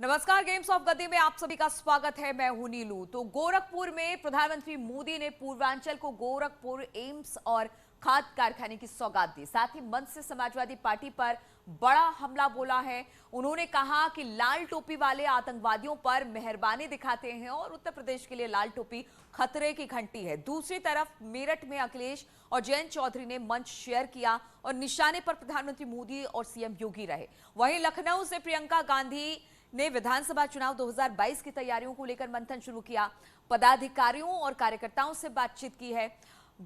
नमस्कार, games of गद्दी में आप सभी का स्वागत है। मैं हूं नीलू। तो गोरखपुर में प्रधानमंत्री मोदी ने पूर्वांचल को गोरखपुर एम्स और खाद कारखाने की सौगात दी। साथ ही मंच से समाजवादी पार्टी पर बड़ा हमला बोला है। उन्होंने कहा कि लाल टोपी वाले आतंकवादियों पर मेहरबानी दिखाते हैं और उत्तर प्रदेश के लिए लाल टोपी खतरे की घंटी है। दूसरी तरफ मेरठ में अखिलेश और जयंत चौधरी ने मंच शेयर किया और निशाने पर प्रधानमंत्री मोदी और सीएम योगी रहे। वहीं लखनऊ से प्रियंका गांधी ने विधानसभा चुनाव 2022 की तैयारियों को लेकर मंथन शुरू किया। पदाधिकारियों और कार्यकर्ताओं से बातचीत की है।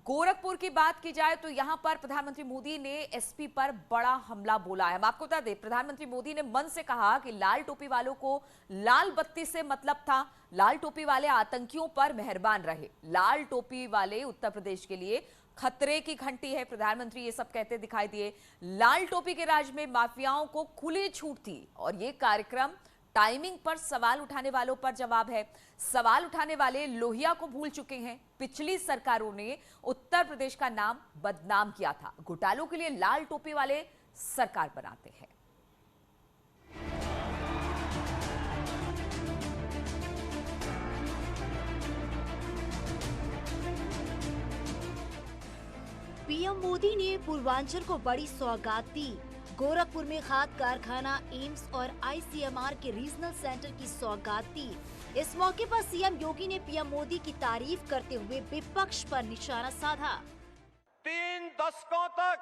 गोरखपुर की बात की जाए तो यहां पर प्रधानमंत्री मोदी ने एसपी पर बड़ा हमला बोला है। हम आपको बता दें, प्रधानमंत्री मोदी ने मन से कहा कि लाल टोपी वालों को लाल बत्ती से मतलब था। लाल टोपी वाले आतंकियों पर मेहरबान रहे। लाल टोपी वाले उत्तर प्रदेश के लिए खतरे की घंटी है। प्रधानमंत्री ये सब कहते दिखाई दिए। लाल टोपी के राज में माफियाओं को खुली छूट थी और ये कार्यक्रम टाइमिंग पर सवाल उठाने वालों पर जवाब है। सवाल उठाने वाले लोहिया को भूल चुके हैं। पिछली सरकारों ने उत्तर प्रदेश का नाम बदनाम किया था। घोटालों के लिए लाल टोपी वाले सरकार बनाते हैं। पीएम मोदी ने पूर्वांचल को बड़ी सौगात दी। गोरखपुर में खाद कारखाना, एम्स और आईसीएमआर के रीजनल सेंटर की सौगात दी। इस मौके पर सीएम योगी ने पीएम मोदी की तारीफ करते हुए विपक्ष पर निशाना साधा। 3 दशकों तक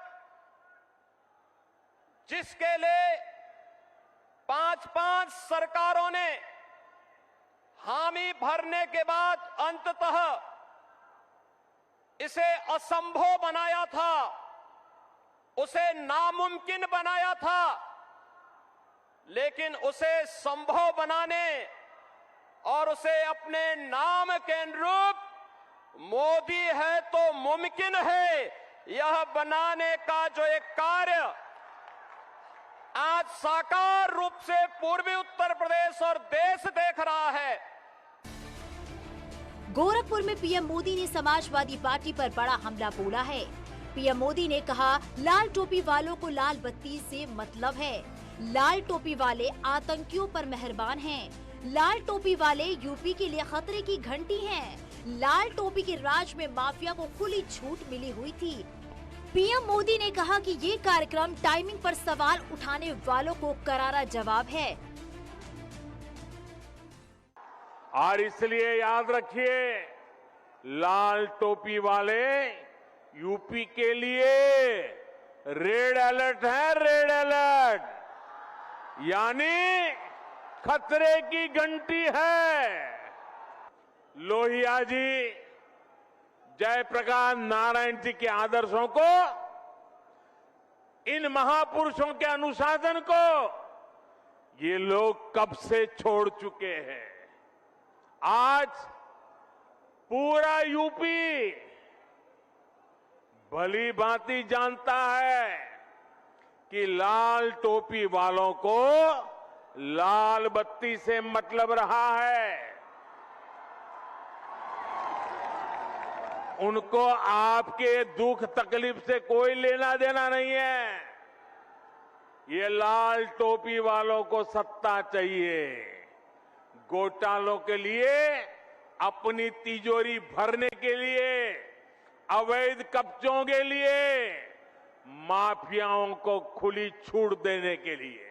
जिसके लिए 5-5 सरकारों ने हामी भरने के बाद अंततः इसे असंभव बनाया था, उसे नामुमकिन बनाया था, लेकिन उसे संभव बनाने और उसे अपने नाम के अनुरूप मोदी है तो मुमकिन है यह बनाने का जो एक कार्य आज साकार रूप से पूर्वी उत्तर प्रदेश और देश देख रहा है। गोरखपुर में पीएम मोदी ने समाजवादी पार्टी पर बड़ा हमला बोला है। पीएम मोदी ने कहा, लाल टोपी वालों को लाल बत्ती से मतलब है। लाल टोपी वाले आतंकियों पर मेहरबान हैं। लाल टोपी वाले यूपी के लिए खतरे की घंटी हैं। लाल टोपी के राज में माफिया को खुली छूट मिली हुई थी। पीएम मोदी ने कहा कि ये कार्यक्रम टाइमिंग पर सवाल उठाने वालों को करारा जवाब है। और इसलिए याद रखिए, लाल टोपी वाले यूपी के लिए रेड अलर्ट है। रेड अलर्ट यानी खतरे की घंटी है। लोहिया जी, जयप्रकाश नारायण जी के आदर्शों को, इन महापुरुषों के अनुशासन को ये लोग कब से छोड़ चुके हैं। आज पूरा यूपी भली भांति जानता है कि लाल टोपी वालों को लाल बत्ती से मतलब रहा है। उनको आपके दुख तकलीफ से कोई लेना देना नहीं है। ये लाल टोपी वालों को सत्ता चाहिए। घोटालों के लिए, अपनी तिजोरी भरने के लिए, अवैध कब्जों के लिए, माफियाओं को खुली छूट देने के लिए।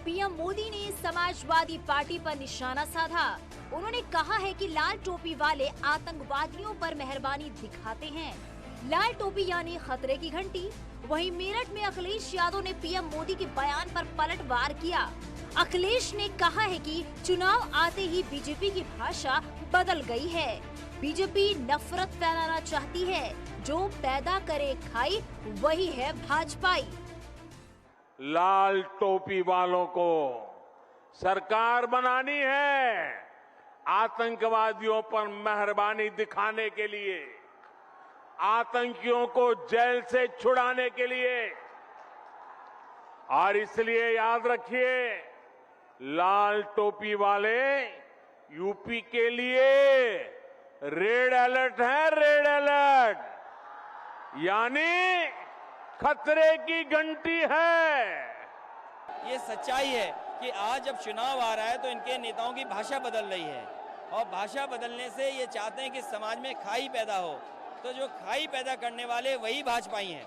पीएम मोदी ने समाजवादी पार्टी पर निशाना साधा। उन्होंने कहा है कि लाल टोपी वाले आतंकवादियों पर मेहरबानी दिखाते हैं। लाल टोपी यानी खतरे की घंटी। वहीं मेरठ में अखिलेश यादव ने पीएम मोदी के बयान पर पलटवार किया। अखिलेश ने कहा है कि चुनाव आते ही बीजेपी की भाषा बदल गई है। बीजेपी नफरत फैलाना चाहती है। जो पैदा करे खाई वही है भाजपाई। लाल टोपी वालों को सरकार बनानी है, आतंकवादियों पर मेहरबानी दिखाने के लिए, आतंकियों को जेल से छुड़ाने के लिए। और इसलिए याद रखिए, लाल टोपी वाले यूपी के लिए रेड अलर्ट है। रेड अलर्ट यानी खतरे की घंटी है। ये सच्चाई है कि आज जब चुनाव आ रहा है तो इनके नेताओं की भाषा बदल रही है, और भाषा बदलने से ये चाहते हैं कि समाज में खाई पैदा हो। तो जो खाई पैदा करने वाले वही भाजपाई हैं।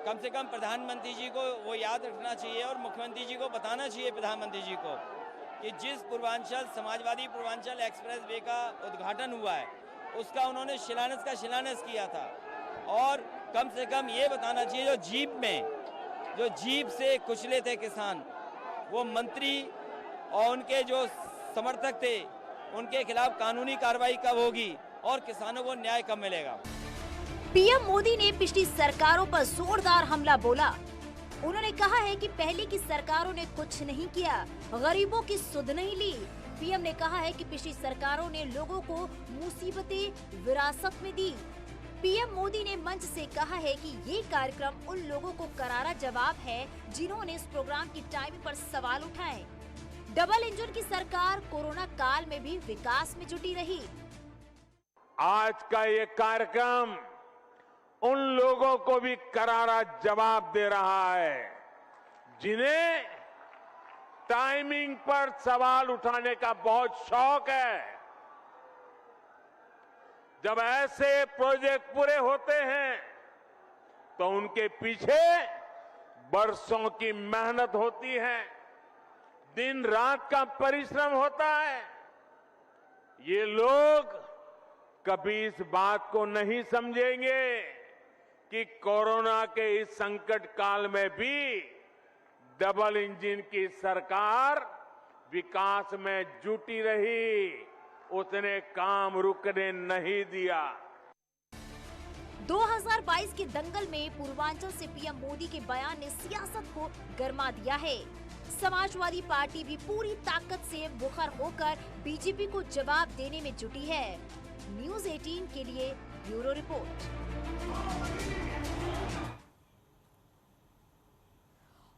कम से कम प्रधानमंत्री जी को वो याद रखना चाहिए और मुख्यमंत्री जी को बताना चाहिए, प्रधानमंत्री जी को, कि जिस पूर्वांचल समाजवादी पूर्वांचल एक्सप्रेस वे का उद्घाटन हुआ है उसका उन्होंने शिलान्यास किया था। और कम से कम ये बताना चाहिए जो जीप से कुचले थे किसान, वो मंत्री और उनके जो समर्थक थे, उनके खिलाफ कानूनी कार्रवाई कब होगी और किसानों को न्याय कब मिलेगा। पीएम मोदी ने पिछली सरकारों पर जोरदार हमला बोला। उन्होंने कहा है कि पहले की सरकारों ने कुछ नहीं किया, गरीबों की सुध नहीं ली। पीएम ने कहा है कि पिछली सरकारों ने लोगों को मुसीबतें विरासत में दी। पीएम मोदी ने मंच से कहा है कि ये कार्यक्रम उन लोगों को करारा जवाब है जिन्होंने इस प्रोग्राम की टाइमिंग पर सवाल उठाए। डबल इंजन की सरकार कोरोना काल में भी विकास में जुटी रही। आज का ये कार्यक्रम उन लोगों को भी करारा जवाब दे रहा है जिन्हें टाइमिंग पर सवाल उठाने का बहुत शौक है। जब ऐसे प्रोजेक्ट पूरे होते हैं तो उनके पीछे बरसों की मेहनत होती है, दिन रात का परिश्रम होता है। ये लोग कभी इस बात को नहीं समझेंगे कि कोरोना के इस संकट काल में भी डबल इंजन की सरकार विकास में जुटी रही, उसने काम रुकने नहीं दिया। 2022 के दंगल में पूर्वांचल से पीएम मोदी के बयान ने सियासत को गरमा दिया है। समाजवादी पार्टी भी पूरी ताकत से मुखर होकर बीजेपी को जवाब देने में जुटी है। न्यूज़ 18 के लिए ब्यूरो रिपोर्ट।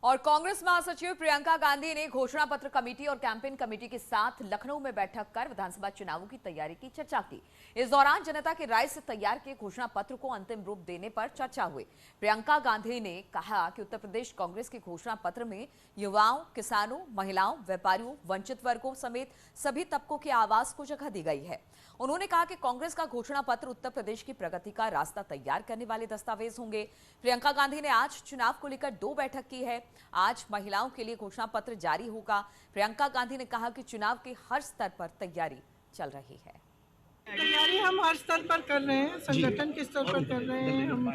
और कांग्रेस महासचिव प्रियंका गांधी ने घोषणा पत्र कमेटी और कैंपेन कमेटी के साथ लखनऊ में बैठक कर विधानसभा चुनावों की तैयारी की चर्चा की। इस दौरान जनता की राय से तैयार किए घोषणा पत्र को अंतिम रूप देने पर चर्चा हुई। प्रियंका गांधी ने कहा कि उत्तर प्रदेश कांग्रेस के घोषणा पत्र में युवाओं, किसानों, महिलाओं, व्यापारियों, वंचित वर्गों समेत सभी तबकों की आवाज को जगह दी गई है। उन्होंने कहा कि कांग्रेस का घोषणा पत्र उत्तर प्रदेश की प्रगति का रास्ता तैयार करने वाले दस्तावेज होंगे। प्रियंका गांधी ने आज चुनाव को लेकर 2 बैठक की है। आज महिलाओं के लिए घोषणा पत्र जारी होगा। प्रियंका गांधी ने कहा कि चुनाव के हर स्तर पर तैयारी चल रही है। तैयारी हम हर स्तर पर कर रहे हैं, संगठन के स्तर पर कर रहे हैं, हम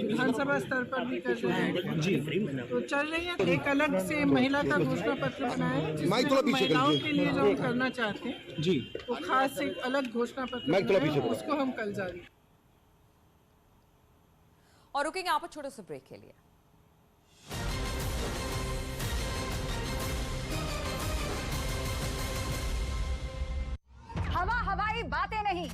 विधानसभा स्तर पर भी कर रहे हैं, तो चल रही है। एक अलग से महिला का घोषणा पत्र बनाया है जिसमें महिलाओं के लिए जो हम करना चाहते हैं जी, वो खास एक अलग घोषणा पत्र उसको हम कल जारी। और रुकेंगे आप छोटे से ब्रेक के लिए। हवाई बातें नहीं,